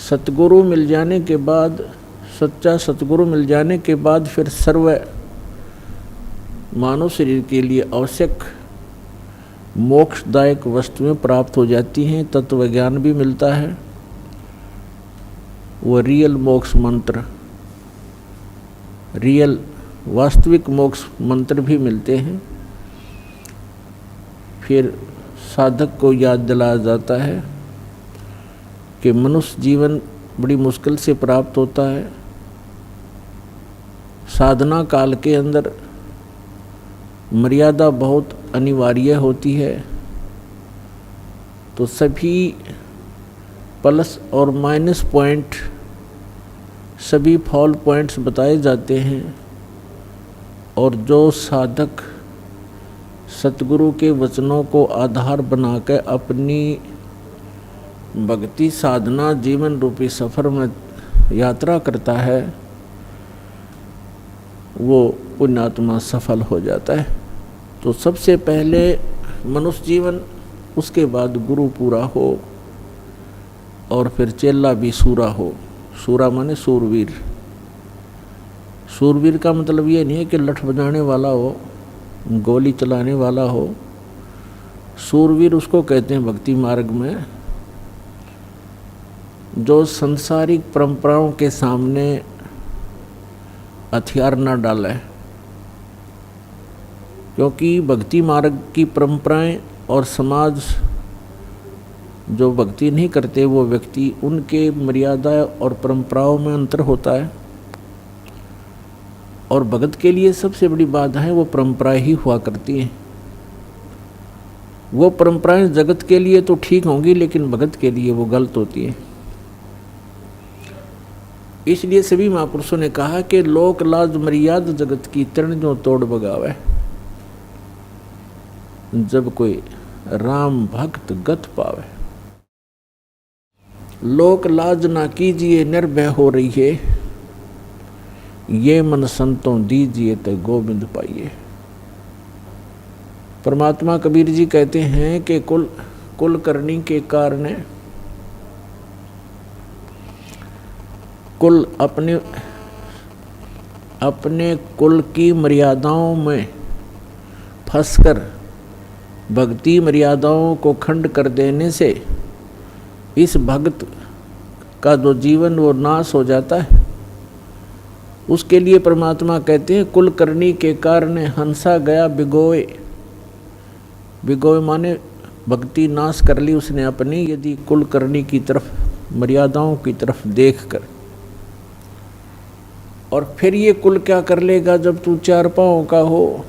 सतगुरु मिल जाने के बाद, सच्चा सतगुरु मिल जाने के बाद फिर सर्व मानव शरीर के लिए आवश्यक मोक्षदायक वस्तुएं प्राप्त हो जाती हैं, तत्व ज्ञान भी मिलता है, वो रियल मोक्ष मंत्र, रियल वास्तविक मोक्ष मंत्र भी मिलते हैं। फिर साधक को याद दिलाया जाता है कि मनुष्य जीवन बड़ी मुश्किल से प्राप्त होता है। साधना काल के अंदर मर्यादा बहुत अनिवार्य होती है, तो सभी प्लस और माइनस पॉइंट, सभी फॉल पॉइंट्स बताए जाते हैं। और जो साधक सतगुरु के वचनों को आधार बनाकर अपनी भक्ति साधना जीवन रूपी सफ़र में यात्रा करता है, वो पुण्यात्मा सफल हो जाता है। तो सबसे पहले मनुष्य जीवन, उसके बाद गुरु पूरा हो और फिर चेला भी सूरा हो। सूरा माने सूरवीर। सूरवीर का मतलब ये नहीं है कि लठ बजाने वाला हो, गोली चलाने वाला हो। सूरवीर उसको कहते हैं भक्ति मार्ग में जो संसारिक परंपराओं के सामने हथियार न डाले, क्योंकि भक्ति मार्ग की परंपराएं और समाज जो भक्ति नहीं करते वो व्यक्ति, उनके मर्यादा और परंपराओं में अंतर होता है। और भगत के लिए सबसे बड़ी बाधा है वो परंपराएं ही हुआ करती हैं। वो परंपराएं जगत के लिए तो ठीक होंगी, लेकिन भगत के लिए वो गलत होती है। इसलिए सभी महापुरुषों ने कहा कि लोक लाज मर्याद जगत की तरण जो तोड़ बगावे। जब कोई राम भक्त गत पावे, लोक लाज ना कीजिए निर्भय हो रही है, ये मन संतों दीजिए तो गोविंद पाइए। परमात्मा कबीर जी कहते हैं कि कुल करनी के कारण कुल अपने कुल की मर्यादाओं में फंसकर भक्ति मर्यादाओं को खंड कर देने से इस भक्त का जो जीवन वो नाश हो जाता है। उसके लिए परमात्मा कहते हैं कुल करनी के कारण हंसा गया बिगोए। बिगोए माने भक्ति नाश कर ली उसने अपनी, यदि कुल करनी की तरफ, मर्यादाओं की तरफ देखकर। और फिर ये कुल क्या कर लेगा जब तू चार पाँव का हो।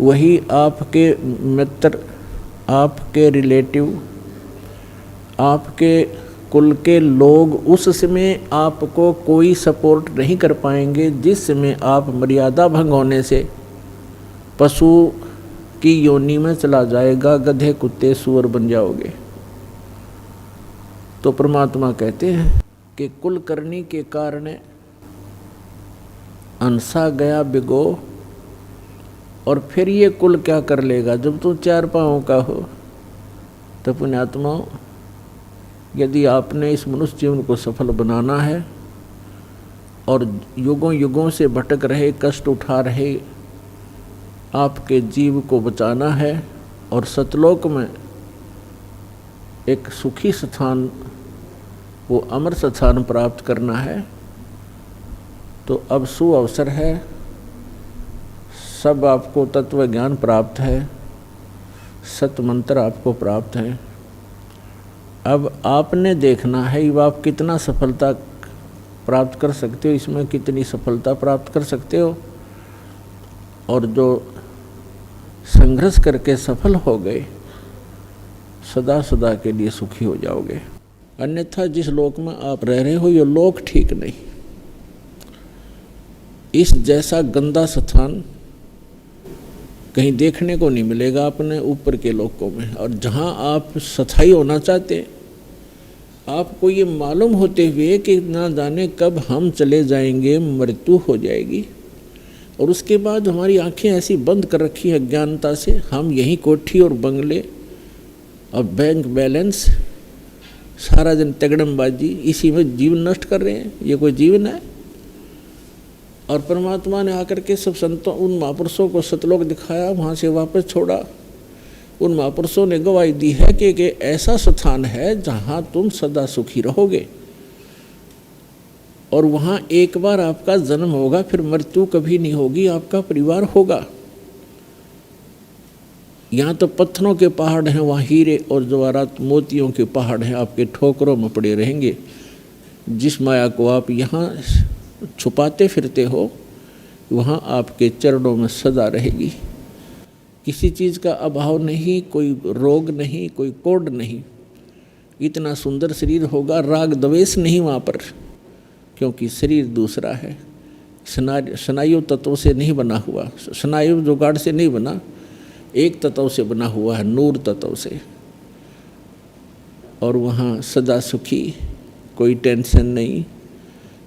वही आपके मित्र, आपके रिलेटिव, आपके कुल के लोग उस समय आपको कोई सपोर्ट नहीं कर पाएंगे जिस समय आप मर्यादा भंग होने से पशु की योनि में चला जाएगा, गधे कुत्ते सूअर बन जाओगे। तो परमात्मा कहते हैं कि कुल करनी के कारण अंसा गया बिगो। और फिर ये कुल क्या कर लेगा जब तू चार पाँव का हो। तो पुण्यात्मा, यदि आपने इस मनुष्य जीवन को सफल बनाना है और युगों युगों से भटक रहे, कष्ट उठा रहे आपके जीव को बचाना है और सतलोक में एक सुखी स्थान, वो अमर स्थान प्राप्त करना है, तो अब सुअवसर है। सब आपको तत्व ज्ञान प्राप्त है, सत मंत्र आपको प्राप्त है। अब आपने देखना है कि आप कितना सफलता प्राप्त कर सकते हो, इसमें कितनी सफलता प्राप्त कर सकते हो। और जो संघर्ष करके सफल हो गए, सदा सदा के लिए सुखी हो जाओगे। अन्यथा जिस लोक में आप रह रहे हो ये लोक ठीक नहीं। इस जैसा गंदा स्थान कहीं देखने को नहीं मिलेगा अपने ऊपर के लोकों में। और जहाँ आप स्थायी होना चाहते, आपको ये मालूम होते हुए कि ना जाने कब हम चले जाएंगे, मृत्यु हो जाएगी, और उसके बाद हमारी आंखें ऐसी बंद कर रखी है अज्ञानता से, हम यही कोठी और बंगले और बैंक बैलेंस सारा दिन तगड़मबाजी, इसी में जीवन नष्ट कर रहे हैं। ये कोई जीवन है? और परमात्मा ने आकर के सब संतों, उन महापुरुषों को सतलोक दिखाया, वहाँ से वापस छोड़ा। उन महापुरुषों ने गवाही दी है कि ऐसा स्थान है जहाँ तुम सदा सुखी रहोगे, और वहाँ एक बार आपका जन्म होगा, फिर मृत्यु कभी नहीं होगी, आपका परिवार होगा। यहाँ तो पत्थरों के पहाड़ हैं, वहाँ हीरे और जवाहरात मोतियों के पहाड़ हैं, आपके ठोकरों में पड़े रहेंगे। जिस माया को आप यहाँ छुपाते फिरते हो, वहाँ आपके चरणों में सदा रहेगी। किसी चीज़ का अभाव नहीं, कोई रोग नहीं, कोई कोढ़ नहीं। इतना सुंदर शरीर होगा, राग द्वेष नहीं वहाँ पर, क्योंकि शरीर दूसरा है। स्नायु तत्व से नहीं बना हुआ, स्नायु जुगाड़ से नहीं बना, एक तत्व से बना हुआ है, नूर तत्व से। और वहाँ सदा सुखी, कोई टेंशन नहीं,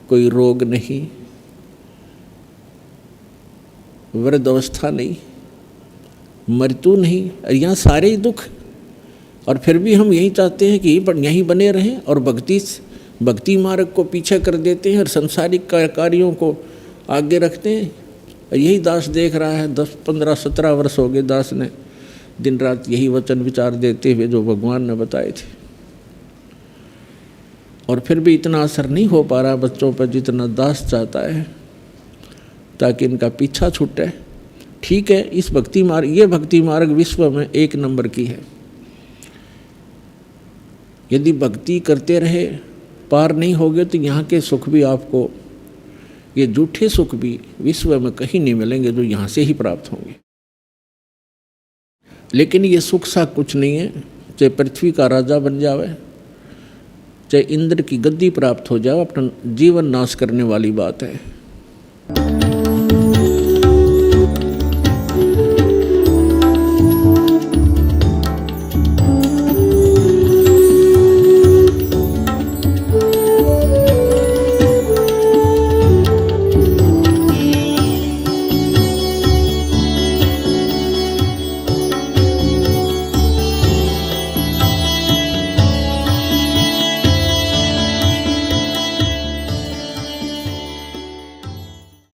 कोई रोग नहीं, वृद्ध अवस्था नहीं, मृत्यु नहीं, यहाँ सारे ही दुख। और फिर भी हम यही चाहते हैं कि यहीं बने रहें, और भक्ति मार्ग को पीछे कर देते हैं और संसारिक कार्यों को आगे रखते हैं। यही दास देख रहा है, 10, 15, 17 वर्ष हो गए दास ने दिन रात यही वचन विचार देते हुए जो भगवान ने बताए थे, और फिर भी इतना असर नहीं हो पा रहा बच्चों पर जितना दास चाहता है, ताकि इनका पीछा छूटे। ठीक है, इस भक्ति मार्ग, ये भक्ति मार्ग विश्व में 1 नंबर की है। यदि भक्ति करते रहे, पार नहीं होगे तो यहाँ के सुख भी आपको, ये झूठे सुख भी विश्व में कहीं नहीं मिलेंगे जो यहाँ से ही प्राप्त होंगे। लेकिन ये सुख सा कुछ नहीं है, चाहे पृथ्वी का राजा बन जावे, चाहे इंद्र की गद्दी प्राप्त हो जाए, अपना जीवन नाश करने वाली बात है।